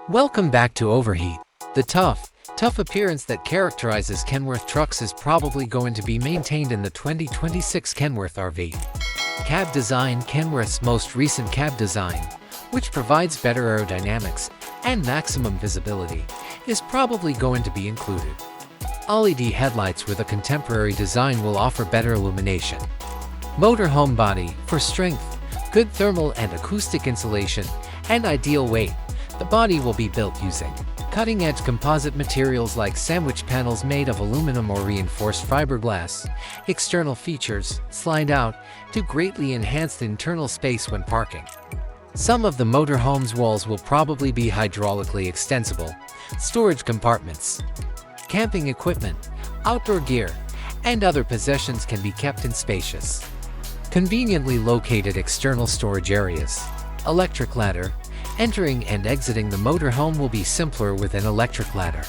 Welcome back to Overheat. The tough appearance that characterizes Kenworth trucks is probably going to be maintained in the 2026 Kenworth RV. Cab design. Kenworth's most recent cab design, which provides better aerodynamics and maximum visibility, is probably going to be included. LED headlights with a contemporary design will offer better illumination. Motorhome body. For strength, good thermal and acoustic insulation, and ideal weight, the body will be built using cutting-edge composite materials like sandwich panels made of aluminum or reinforced fiberglass. External features slide out to greatly enhance the internal space when parking. Some of the motorhome's walls will probably be hydraulically extensible. Storage compartments. Camping equipment, outdoor gear, and other possessions can be kept in spacious, conveniently located external storage areas. Electric ladder. Entering and exiting the motorhome will be simpler with an electric ladder.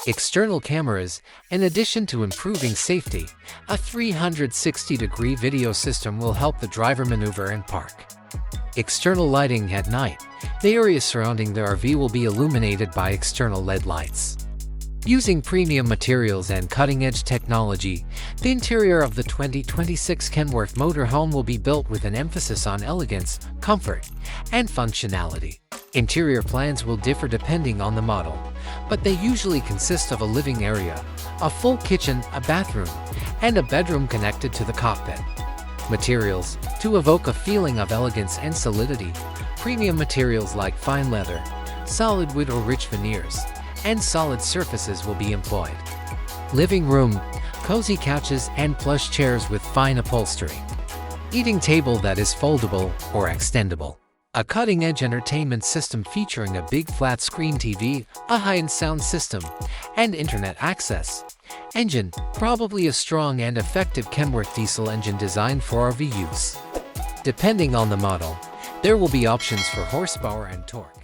External cameras. In addition to improving safety, a 360-degree video system will help the driver maneuver and park. External lighting. At night, the area surrounding the RV will be illuminated by external LED lights. Using premium materials and cutting-edge technology, the interior of the 2026 Kenworth Motorhome will be built with an emphasis on elegance, comfort, and functionality. Interior plans will differ depending on the model, but they usually consist of a living area, a full kitchen, a bathroom, and a bedroom connected to the cockpit. Materials. To evoke a feeling of elegance and solidity, premium materials like fine leather, solid wood or rich veneers, and solid surfaces will be employed. Living room. Cozy couches and plush chairs with fine upholstery. Eating table that is foldable or extendable. A cutting-edge entertainment system featuring a big flat-screen TV, a high-end sound system, and internet access. Engine. Probably a strong and effective Kenworth diesel engine designed for RV use. Depending on the model, there will be options for horsepower and torque.